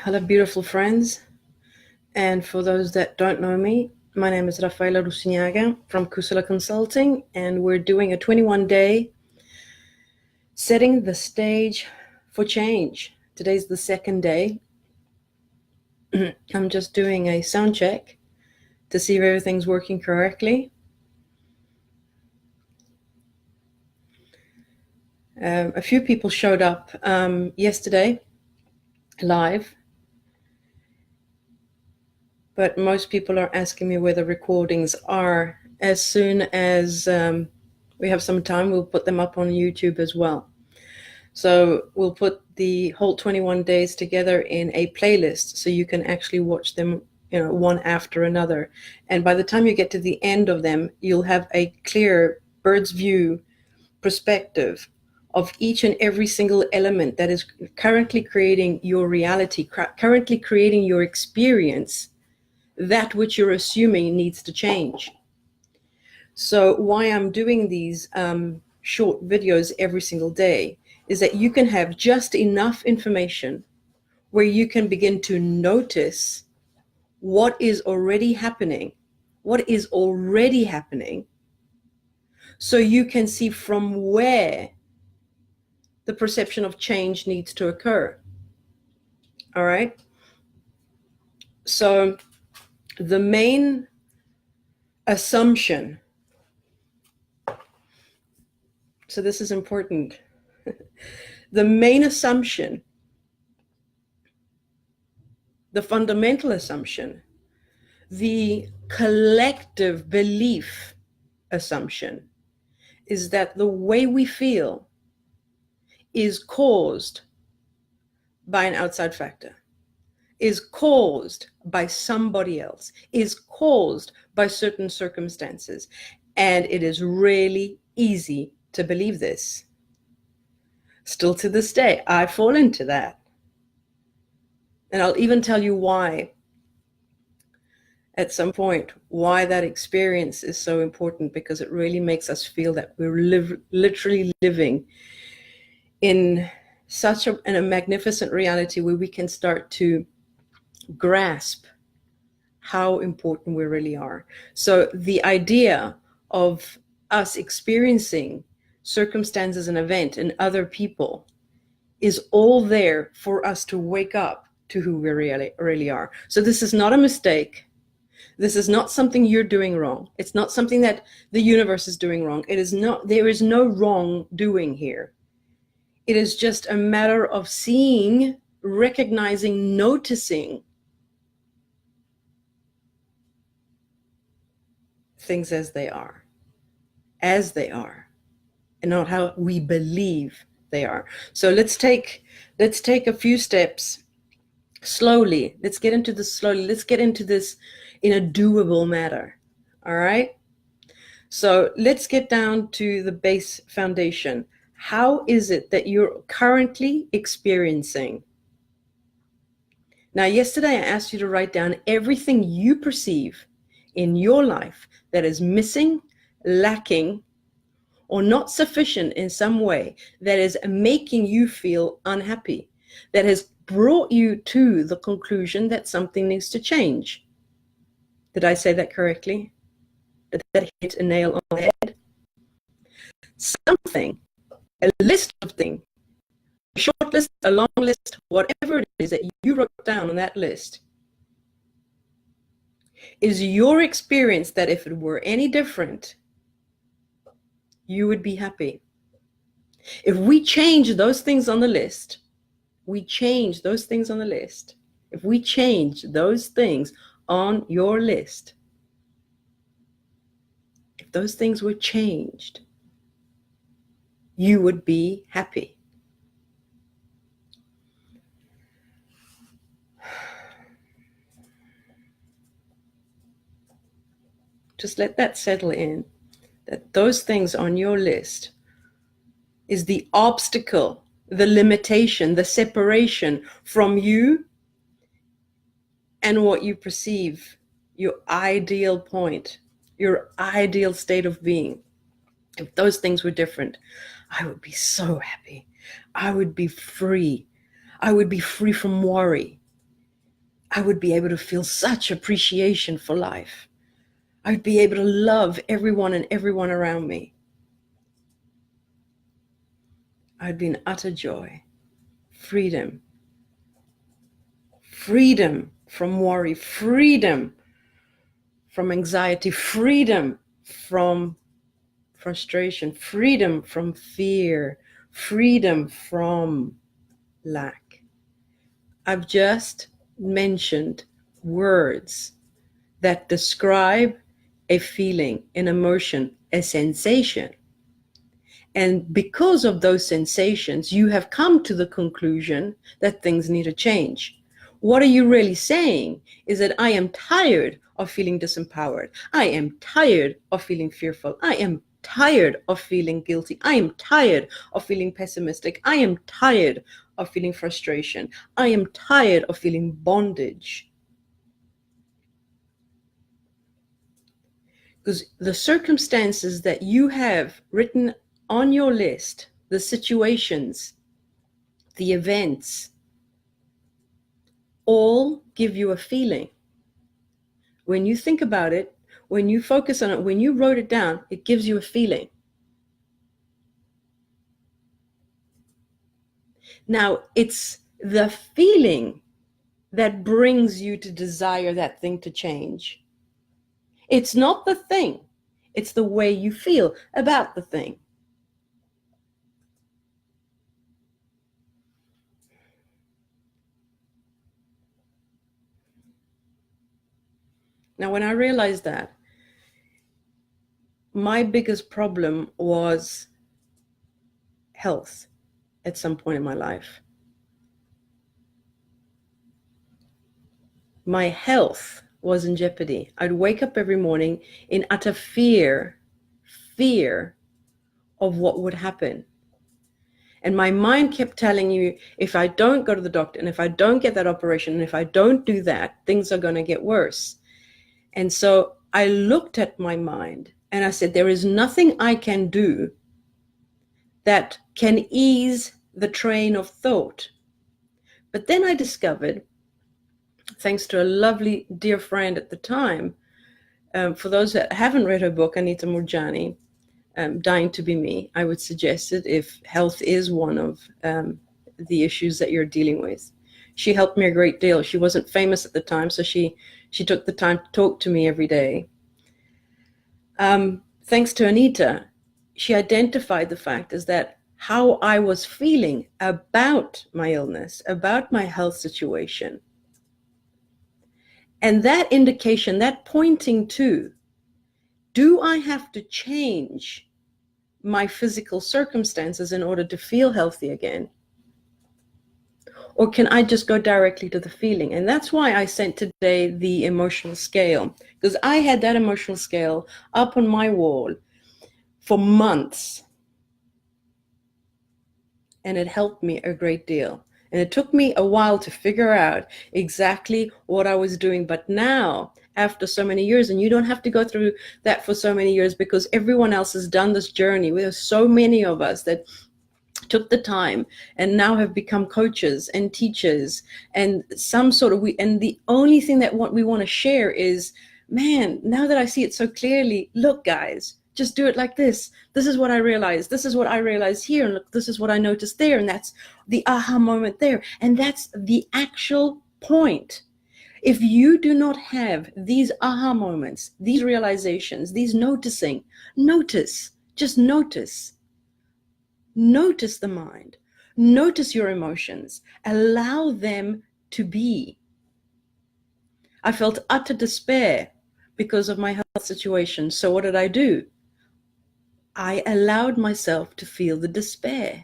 Hello, beautiful friends. And for those that don't know me, my name is Raffaella Russignaga from Kusala Consulting, and we're doing a 21-day setting the stage for change. Today's the second day. I'm just doing a sound check to see if everything's working correctly. A few people showed up yesterday live, but most people are asking me where the recordings are. As soon as we have some time, we'll put them up on YouTube as well. So we'll put the whole 21 days together in a playlist so you can actually watch them, one after another. And by the time you get to the end of them, you'll have a clear bird's view perspective of each and every single element that is currently creating your reality, currently creating your experience, that which you're assuming needs to change. So why I'm doing these short videos every single day is that you can have just enough information where you can begin to notice what is already happening, so you can see from where the perception of change needs to occur. All right? So the main assumption, so this is important, the main assumption, the fundamental assumption, the collective belief assumption is that the way we feel is caused by an outside factor, is caused by somebody else, is caused by certain circumstances. And it is really easy to believe this. Still to this day, I fall into that. And I'll even tell you why at some point, why that experience is so important, because it really makes us feel that we're literally living in such a magnificent reality where we can start to grasp how important we really are. So the idea of us experiencing circumstances and event and other people is all there for us to wake up to who we really are. So this is not a mistake. This is not something you're doing wrong. It's not something that the universe is doing wrong. It is not, there is no wrongdoing here. It is just a matter of seeing, recognizing, noticing things as they are, and not how we believe they are. So let's take a few steps slowly. Let's get into this slowly. Let's get into this in a doable manner. All right. So let's get down to the base foundation. How is it that you're currently experiencing? Now, yesterday I asked you to write down everything you perceive in your life that is missing, lacking, or not sufficient in some way, that is making you feel unhappy, that has brought you to the conclusion that something needs to change. Did I say that correctly? Did that hit a nail on the head? Something, a list of things, a short list, a long list, whatever it is that you wrote down on that list, is your experience that if it were any different, you would be happy. If we change those things on the list, if we change those things on your list, if those things were changed, you would be happy. Just let that settle in, that those things on your list is the obstacle, the limitation, the separation from you and what you perceive, your ideal point, your ideal state of being. If those things were different, I would be so happy. I would be free. I would be free from worry. I would be able to feel such appreciation for life. I would be able to love everyone and everyone around me. I'd be in utter joy, freedom, freedom from worry, freedom from anxiety, freedom from frustration, freedom from fear, freedom from lack. I've just mentioned words that describe a feeling, an emotion, a sensation. And because of those sensations, you have come to the conclusion that things need to change. What are you really saying is that I am tired of feeling disempowered. I am tired of feeling fearful. I am tired of feeling guilty. I am tired of feeling pessimistic. I am tired of feeling frustration. I am tired of feeling bondage. Because the circumstances that you have written on your list, the situations, the events, all give you a feeling. When you think about it, when you focus on it, when you wrote it down, it gives you a feeling. Now, it's the feeling that brings you to desire that thing to change. It's not the thing. It's the way you feel about the thing. Now, when I realized that, my biggest problem was health at some point in my life. My health was in jeopardy. I'd wake up every morning in utter fear of what would happen. And my mind kept telling you, if I don't go to the doctor, and if I don't get that operation, and if I don't do that, things are going to get worse. And so I looked at my mind and I said, there is nothing I can do that can ease the train of thought. But then I discovered, thanks to a lovely dear friend at the time, for those that haven't read her book, Anita Moorjani, Dying to Be Me, I would suggest it if health is one of the issues that you're dealing with. She helped me a great deal. She wasn't famous at the time, so she took the time to talk to me every day. Thanks to Anita, she identified the fact is that how I was feeling about my illness, about my health situation. And that indication, that pointing to, do I have to change my physical circumstances in order to feel healthy again? Or can I just go directly to the feeling? And that's why I sent today the emotional scale, because I had that emotional scale up on my wall for months. And it helped me a great deal. And it took me a while to figure out exactly what I was doing. But now, after so many years, and you don't have to go through that for so many years because everyone else has done this journey. There's so many of us that took the time and now have become coaches and teachers and some sort of and the only thing that what we want to share is, man, now that I see it so clearly, look guys, just do it like this. This is what I realized. This is what I realized here. And look, this is what I noticed there. And that's the aha moment there. And that's the actual point. If you do not have these aha moments, these realizations, these noticing, just notice. Notice the mind. Notice your emotions. Allow them to be. I felt utter despair because of my health situation. So what did I do? I allowed myself to feel the despair.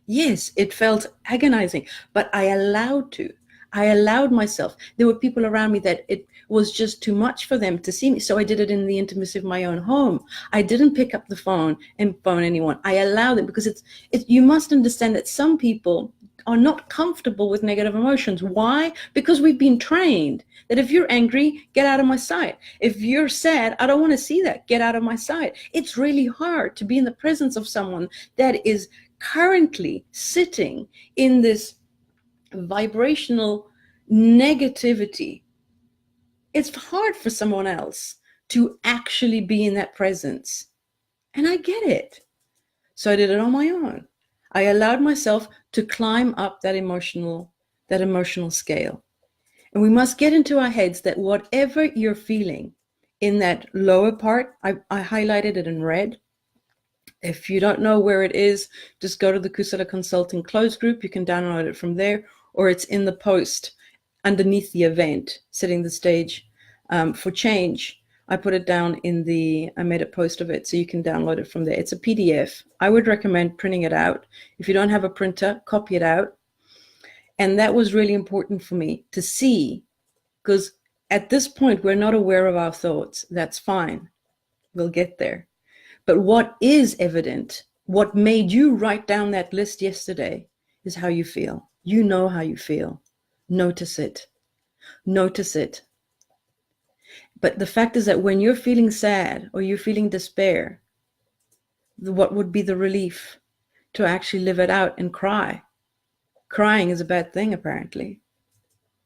Yes, it felt agonizing, but I allowed myself. There were people around me that it was just too much for them to see me. So I did it in the intimacy of my own home. I didn't pick up the phone and phone anyone. I allowed it because you must understand that some people are not comfortable with negative emotions. Why? Because we've been trained that if you're angry, get out of my sight. If you're sad, I don't want to see that. Get out of my sight. It's really hard to be in the presence of someone that is currently sitting in this vibrational negativity. It's hard for someone else to actually be in that presence. And I get it. So I did it on my own. I allowed myself to climb up that emotional scale. And we must get into our heads that whatever you're feeling in that lower part, I highlighted it in red. If you don't know where it is, just go to the Kusala Consulting closed group. You can download it from there, or it's in the post underneath the event, setting the stage for change. I put it down I made a post of it, so you can download it from there. It's a PDF. I would recommend printing it out. If you don't have a printer, copy it out. And that was really important for me to see, because at this point, we're not aware of our thoughts. That's fine. We'll get there. But what is evident, what made you write down that list yesterday, is how you feel. You know how you feel. Notice it. Notice it. But the fact is that when you're feeling sad or you're feeling despair, what would be the relief? To actually live it out and cry. Crying is a bad thing, apparently.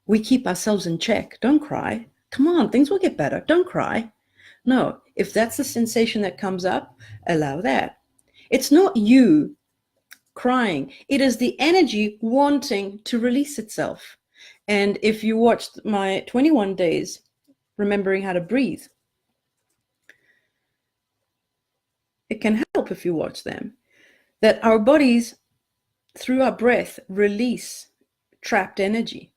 We keep ourselves in check. Don't cry. Come on, things will get better. Don't cry. No, if that's the sensation that comes up, allow that. It's not you crying. It is the energy wanting to release itself. And if you watched my 21 days, remembering how to breathe, it can help if you watch them, that our bodies, through our breath, release trapped energy.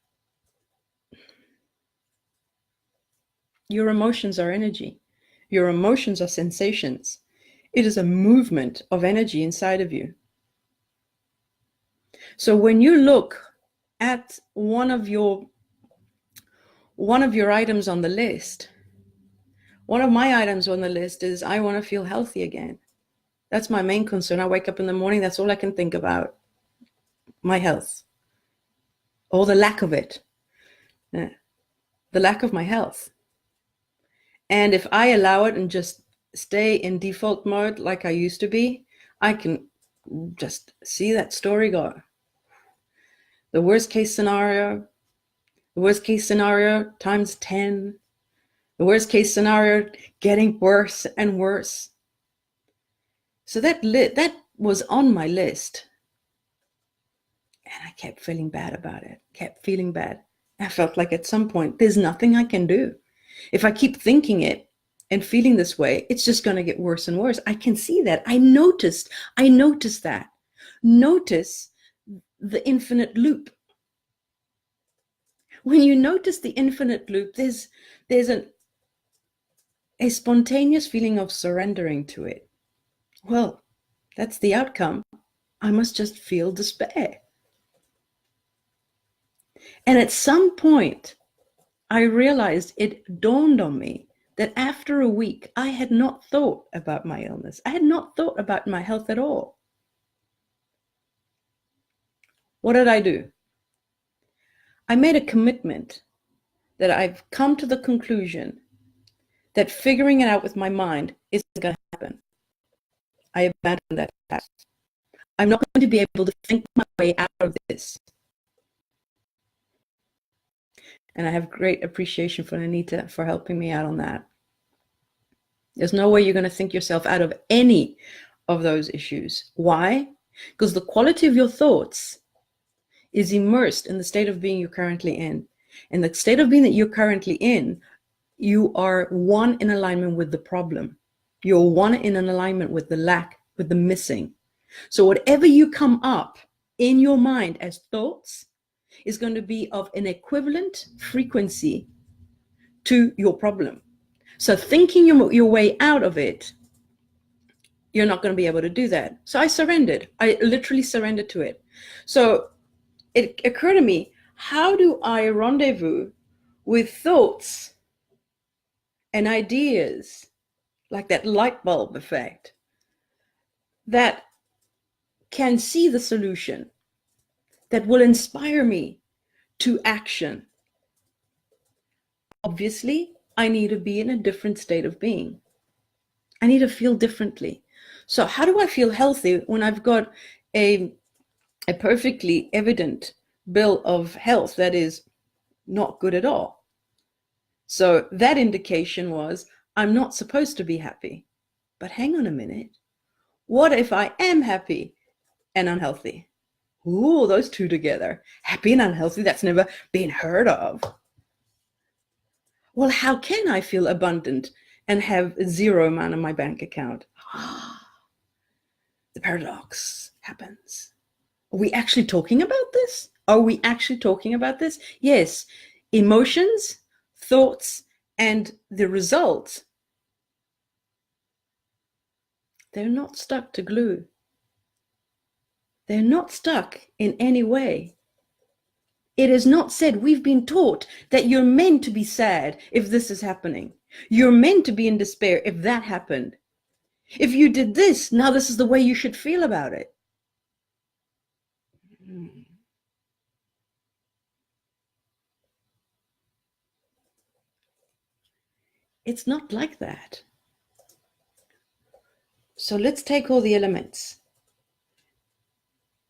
Your emotions are energy. Your emotions are sensations. It is a movement of energy inside of you. So when you look at one of your items on the list, one of my items on the list is I want to feel healthy again. That's my main concern. I wake up in the morning, that's all I can think about. My health, or the lack of it, the lack of my health. And if I allow it and just stay in default mode like I used to be, I can just see that story go. The worst case scenario times 10, the worst case scenario getting worse and worse. So that was on my list. And I kept feeling bad about it, kept feeling bad. I felt like at some point, there's nothing I can do. If I keep thinking it and feeling this way, it's just going to get worse and worse. I can see that. I noticed that. Notice the infinite loop. When you notice the infinite loop, there's a spontaneous feeling of surrendering to it. Well, that's the outcome. I must just feel despair. And at some point, I realized, it dawned on me that after a week, I had not thought about my illness. I had not thought about my health at all. What did I do? I made a commitment that I've come to the conclusion that figuring it out with my mind isn't going to happen. I abandoned that task. I'm not going to be able to think my way out of this. And I have great appreciation for Anita for helping me out on that. There's no way you're going to think yourself out of any of those issues. Why? Because the quality of your thoughts is immersed in the state of being you're currently in. And the state of being that you're currently in, you are one in alignment with the problem. You're one in an alignment with the lack, with the missing. So whatever you come up in your mind as thoughts is going to be of an equivalent frequency to your problem. So thinking your way out of it, you're not going to be able to do that. So I surrendered. I literally surrendered to it. So it occurred to me, how do I rendezvous with thoughts and ideas, like that light bulb effect, that can see the solution, that will inspire me to action? Obviously, I need to be in a different state of being. I need to feel differently. So how do I feel healthy when I've got a perfectly evident bill of health that is not good at all. So that indication was, I'm not supposed to be happy. But hang on a minute. What if I am happy and unhealthy? Ooh, those two together. Happy and unhealthy, that's never been heard of. Well, how can I feel abundant and have zero amount in my bank account? The paradox happens. Are we actually talking about this? Are we actually talking about this? Yes. Emotions, thoughts, and the result, they're not stuck to glue. They're not stuck in any way. It is not said. We've been taught that you're meant to be sad if this is happening. You're meant to be in despair if that happened. If you did this, now this is the way you should feel about it. It's not like that. So let's take all the elements.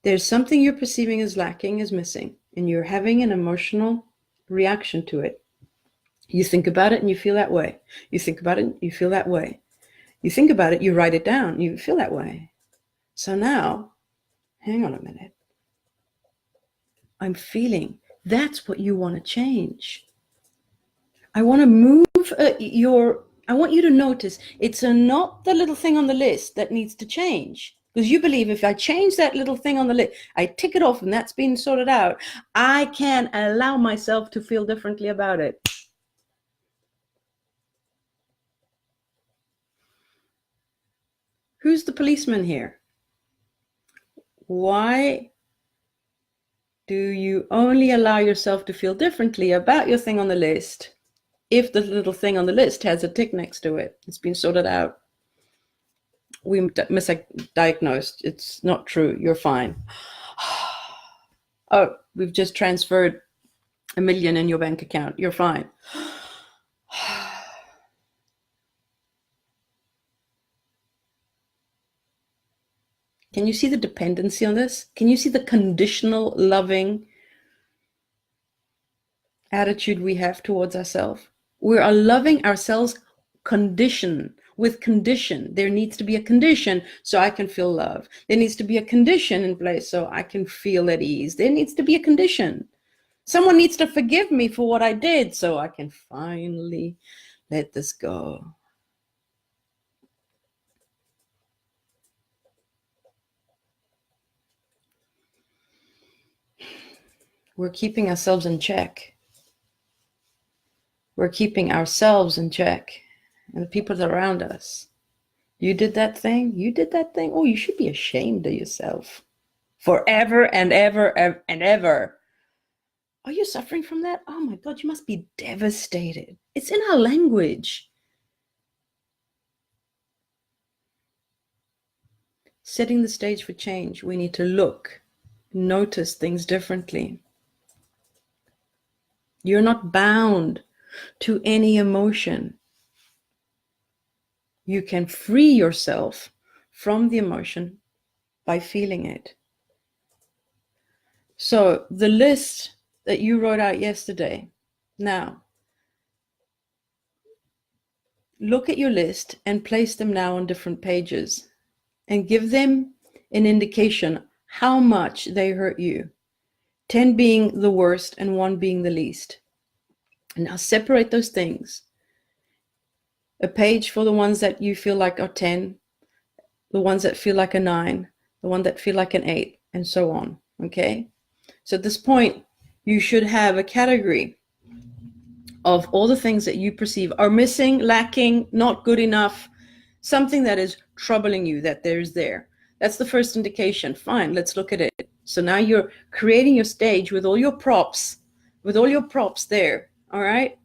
There's something you're perceiving as lacking, as missing, and you're having an emotional reaction to it. You think about it and you feel that way. You think about it and you feel that way. You think about it, you write it down, you feel that way. So now, hang on a minute. I'm feeling, that's what you want to change. I want to move I want you to notice it's not the little thing on the list that needs to change. Because you believe if I change that little thing on the list, I tick it off and that's been sorted out, I can allow myself to feel differently about it. Who's the policeman here? Why do you only allow yourself to feel differently about your thing on the list if the little thing on the list has a tick next to it? It's been sorted out. We misdiagnosed. It's not true. You're fine. Oh, we've just transferred $1 million in your bank account. You're fine. Can you see the dependency on this? Can you see the conditional loving attitude we have towards ourselves? We are loving ourselves with condition. There needs to be a condition so I can feel love. There needs to be a condition in place so I can feel at ease. There needs to be a condition. Someone needs to forgive me for what I did so I can finally let this go. We're keeping ourselves in check. We're keeping ourselves in check and the people around us. You did that thing? You did that thing? Oh, you should be ashamed of yourself. Forever and ever and ever. Are you suffering from that? Oh my God, you must be devastated. It's in our language. Setting the stage for change, we need to look, notice things differently. You're not bound to any emotion. You can free yourself from the emotion by feeling it. So the list that you wrote out yesterday, now look at your list and place them now on different pages and give them an indication how much they hurt you. 10 being the worst and 1 being the least. And now separate those things. A page for the ones that you feel like are 10, the ones that feel like a 9, the one that feel like an 8, and so on, okay? So at this point, you should have a category of all the things that you perceive are missing, lacking, not good enough, something that is troubling you, that there's there. That's the first indication. Fine, let's look at it. So now you're creating your stage with all your props there, all right?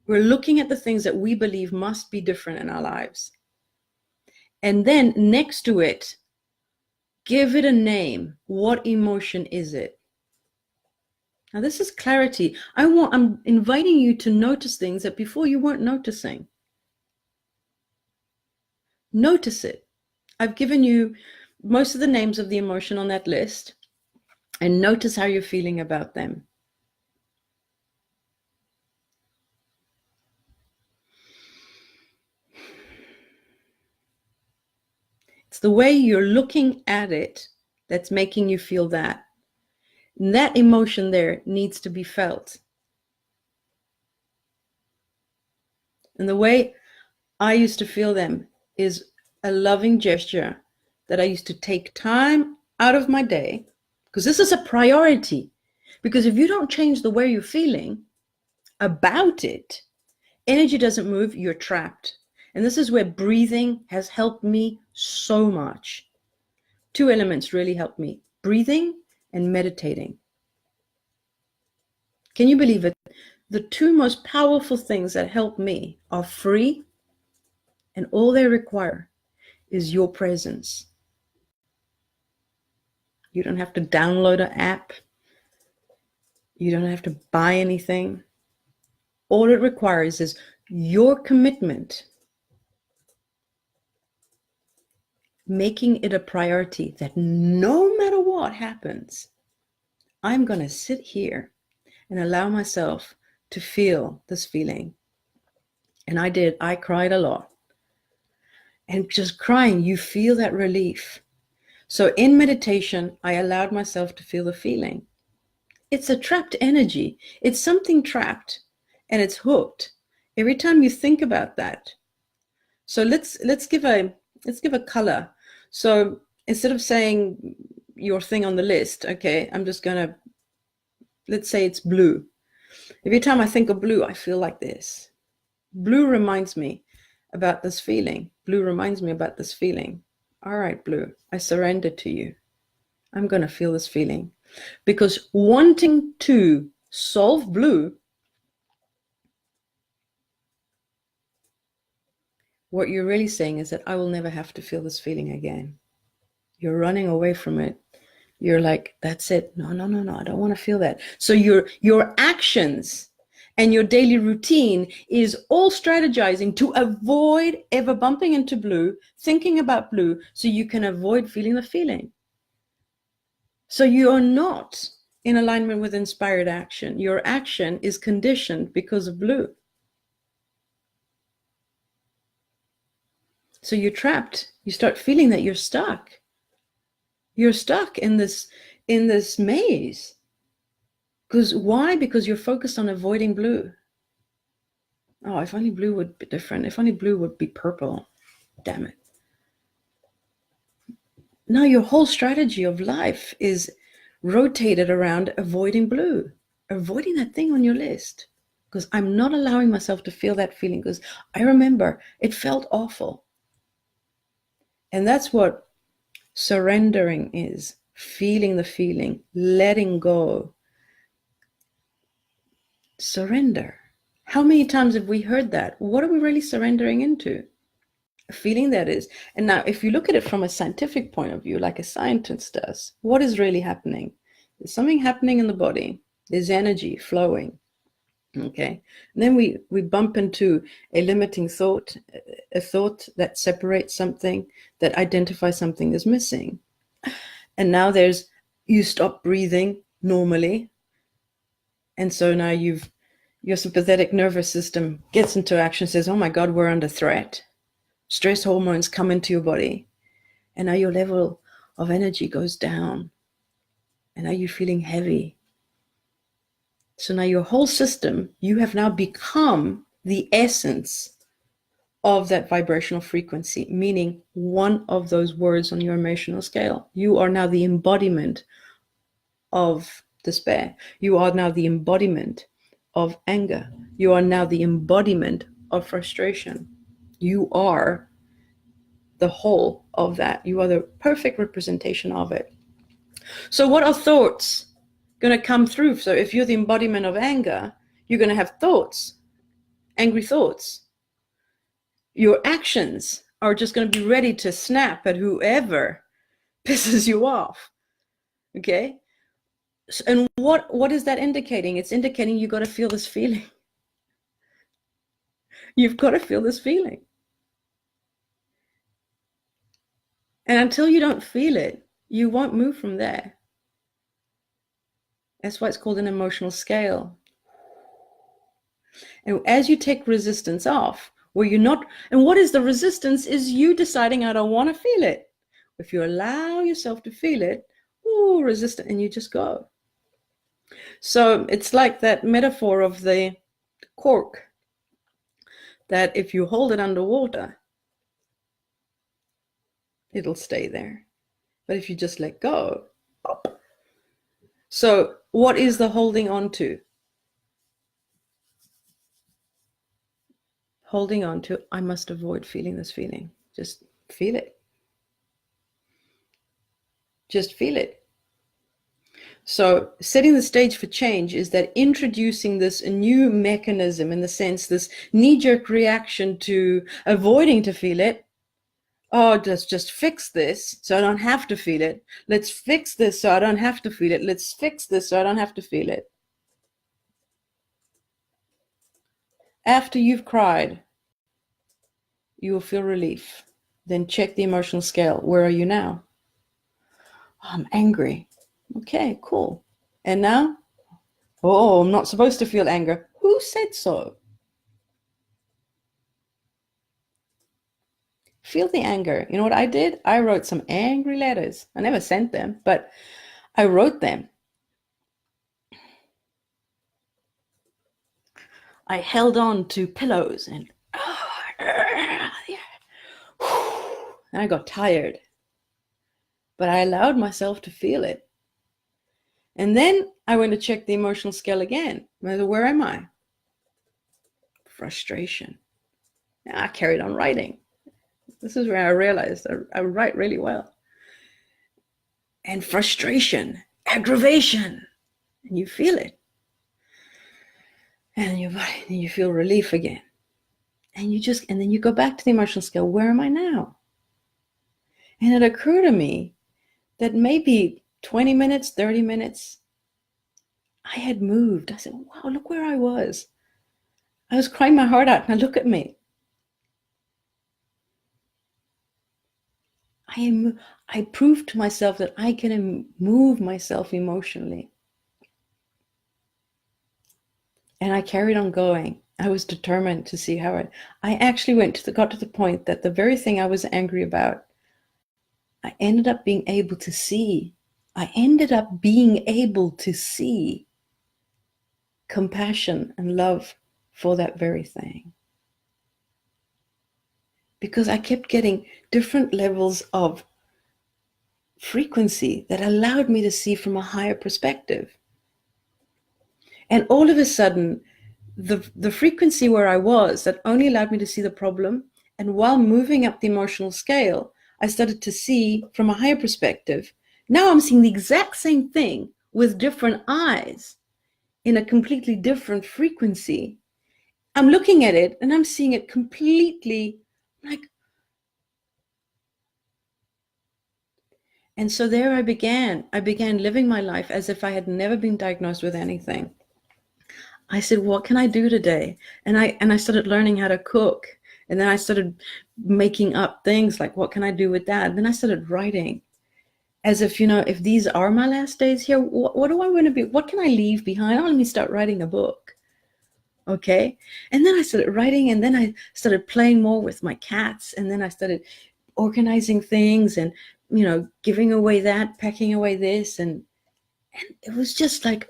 We're looking at the things that we believe must be different in our lives. And then next to it, give it a name. What emotion is it? Now this is clarity. I'm inviting you to notice things that before you weren't noticing. Notice it. I've given you most of the names of the emotion on that list, and notice how you're feeling about them. It's the way you're looking at it that's making you feel that. And that emotion there needs to be felt. And the way I used to feel them is a loving gesture that I used to take time out of my day, because this is a priority. Because if you don't change the way you're feeling about it, energy doesn't move, you're trapped. And this is where breathing has helped me so much. Two elements really helped me: breathing and meditating. Can you believe it? The two most powerful things that help me are free, and all they require is your presence. You don't have to download an app. You don't have to buy anything. All it requires is your commitment, making it a priority that no matter what happens, I'm going to sit here and allow myself to feel this feeling. And I did. I cried a lot. And just crying, you feel that relief. So in meditation, I allowed myself to feel the feeling. It's a trapped energy. It's something trapped and it's hooked. Every time you think about that. So let's give a color. So instead of saying your thing on the list, okay, I'm just gonna, let's say it's blue. Every time I think of blue, I feel like this. Blue reminds me about this feeling. Blue reminds me about this feeling. All right, blue, I surrender to you. I'm gonna feel this feeling. Because wanting to solve blue, what you're really saying is that I will never have to feel this feeling again. You're running away from it. You're like, that's it. No, I don't want to feel that. So your actions and your daily routine is all strategizing to avoid ever bumping into blue, thinking about blue, so you can avoid feeling the feeling. So you are not in alignment with inspired action. Your action is conditioned because of blue. So you're trapped. You start feeling that you're stuck. You're stuck in this maze. Because why? Because you're focused on avoiding blue. Oh, if only blue would be different. If only blue would be purple. Damn it. Now your whole strategy of life is rotated around avoiding blue, avoiding that thing on your list. Because I'm not allowing myself to feel that feeling, because I remember it felt awful. And that's what surrendering is, feeling the feeling, letting go. Surrender. How many times have we heard that? What are we really surrendering into? A feeling that is. And now, if you look at it from a scientific point of view, like a scientist does, what is really happening? There's something happening in the body. There's energy flowing. Okay. And then we bump into a limiting thought, a thought that separates something, that identifies something as missing. And now you stop breathing normally. And so now your sympathetic nervous system gets into action, says, oh my God, we're under threat. Stress hormones come into your body. And now your level of energy goes down. And now you're feeling heavy. So now your whole system, you have now become the essence of that vibrational frequency, meaning one of those words on your emotional scale. You are now the embodiment of despair. You are now the embodiment of anger. You are now the embodiment of frustration. You are the whole of that. You are the perfect representation of it. So what are thoughts going to come through? So if you're the embodiment of anger, you're going to have thoughts, angry thoughts. Your actions are just going to be ready to snap at whoever pisses you off. Okay? And what is that indicating? It's indicating you got to feel this feeling. You've got to feel this feeling. And until you don't feel it, you won't move from there. That's why it's called an emotional scale. And as you take resistance off, where you're not, and what is the resistance is you deciding I don't want to feel it. If you allow yourself to feel it, ooh, resistant, and you just go. So it's like that metaphor of the cork, that if you hold it underwater, it'll stay there. But if you just let go, pop. So what is the holding on to? Holding on to, I must avoid feeling this feeling. Just feel it. Just feel it. So setting the stage for change is that introducing this new mechanism, in the sense, this knee-jerk reaction to avoiding to feel it. Oh, let's just fix this so I don't have to feel it. Let's fix this so I don't have to feel it. Let's fix this so I don't have to feel it. After you've cried, you will feel relief. Then check the emotional scale. Where are you now? Oh, I'm angry. Okay, cool. And now? Oh, I'm not supposed to feel anger. Who said so? Feel the anger. You know what I did? I wrote some angry letters. I never sent them, but I wrote them. I held on to pillows and I got tired. But I allowed myself to feel it. And then I went to check the emotional scale again. Where am I? Frustration. Now I carried on writing. This is where I realized I write really well. And frustration, aggravation, and you feel it. And you feel relief again. And then you go back to the emotional scale. Where am I now? And it occurred to me that maybe 20 minutes, 30 minutes, I had moved. I said, wow, look where I was. I was crying my heart out. Now look at me. I proved to myself that I can move myself emotionally. And I carried on going. I was determined to see how I actually got to the point that the very thing I was angry about, I ended up being able to see. I ended up being able to see compassion and love for that very thing. Because I kept getting different levels of frequency that allowed me to see from a higher perspective. And all of a sudden, the frequency where I was, that only allowed me to see the problem, and while moving up the emotional scale, I started to see from a higher perspective. Now I'm seeing the exact same thing with different eyes in a completely different frequency. I'm looking at it and I'm seeing it completely like. And so there I began living my life as if I had never been diagnosed with anything. I said, what can I do today? And I started learning how to cook. And then I started making up things like, what can I do with that? And then I started writing as if, if these are my last days here, what do I want to be? What can I leave behind? Oh, let me start writing a book. Okay. And then I started writing, and then I started playing more with my cats. And then I started organizing things and, giving away that, packing away this. And it was just like,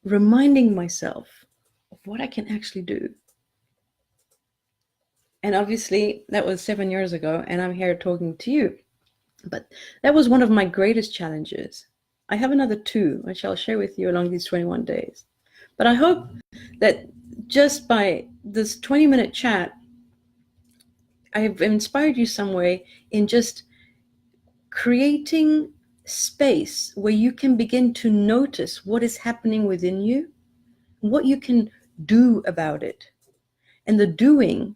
reminding myself of what I can actually do. And obviously that was 7 years ago, and I'm here talking to you. But that was one of my greatest challenges. I have another 2, which I'll share with you along these 21 days. But I hope that just by this 20-minute chat, I have inspired you some way in just creating space where you can begin to notice what is happening within you, what you can do about it. And the doing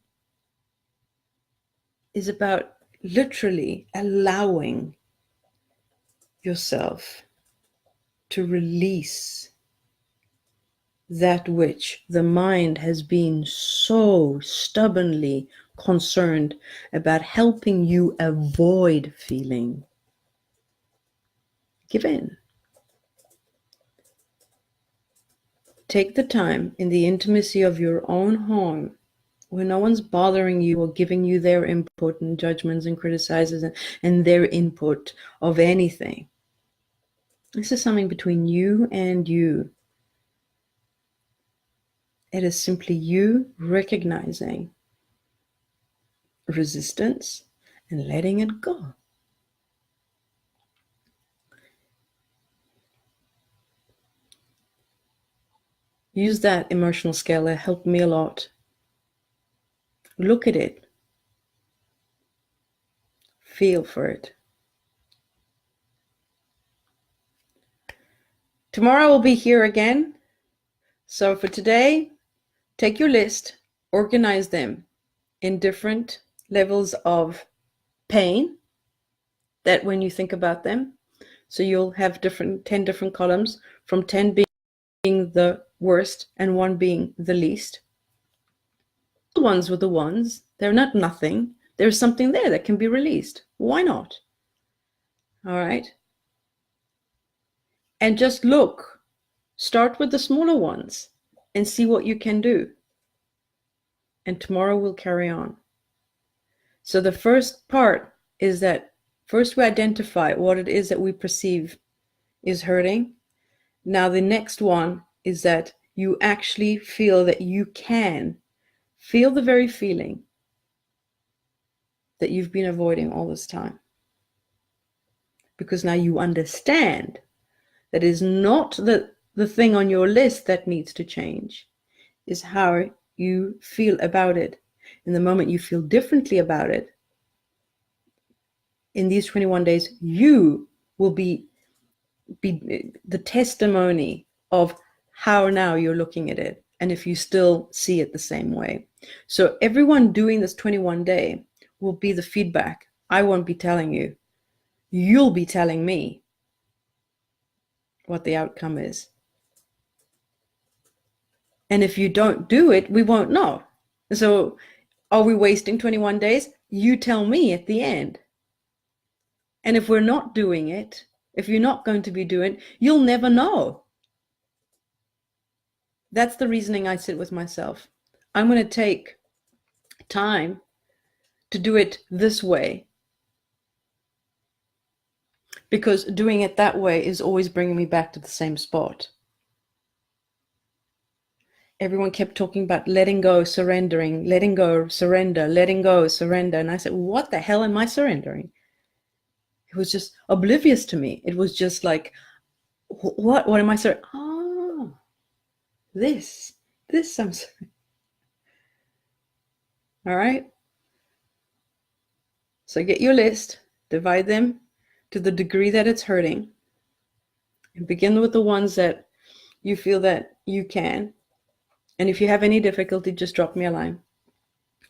is about literally allowing yourself to release that which the mind has been so stubbornly concerned about helping you avoid feeling. Give in. Take the time in the intimacy of your own home where no one's bothering you or giving you their input and judgments and criticizes and their input of anything. This is something between you and you. It is simply you recognizing resistance and letting it go. Use that emotional scale. That helped me a lot. Look at it. Feel for it. Tomorrow we'll be here again. So for today, take your list, organize them in different levels of pain that when you think about them. So you'll have 10 different columns, from 10 being the worst and 1 being the least. The ones with the ones, they're not nothing. There's something there that can be released. Why not? All right. And just look. Start with the smaller ones and see what you can do. And tomorrow we'll carry on. So the first part is that first we identify what it is that we perceive is hurting. Now the next one is that you actually feel that you can feel the very feeling that you've been avoiding all this time. Because now you understand that is not the thing on your list that needs to change, is how you feel about it. In the moment you feel differently about it, in these 21 days, you will be the testimony of how now you're looking at it, and if you still see it the same way. So everyone doing this 21 day will be the feedback. I won't be telling you. You'll be telling me what the outcome is. And if you don't do it, we won't know. So are we wasting 21 days? You tell me at the end. And if we're not doing it, if you're not going to be doing it, you'll never know. That's the reasoning I sit with myself. I'm going to take time to do it this way, because doing it that way is always bringing me back to the same spot. Everyone kept talking about letting go, surrendering, letting go, surrender, letting go, surrender. And I said, what the hell am I surrendering? It was just oblivious to me. It was just like, what am I surrendering? Oh, this I'm sorry. All right. So get your list, divide them to the degree that it's hurting, and begin with the ones that you feel that you can. And if you have any difficulty, just drop me a line.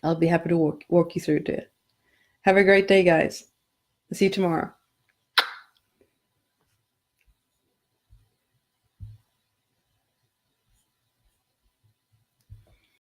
I'll be happy to walk you through it. Have a great day, guys. See you tomorrow.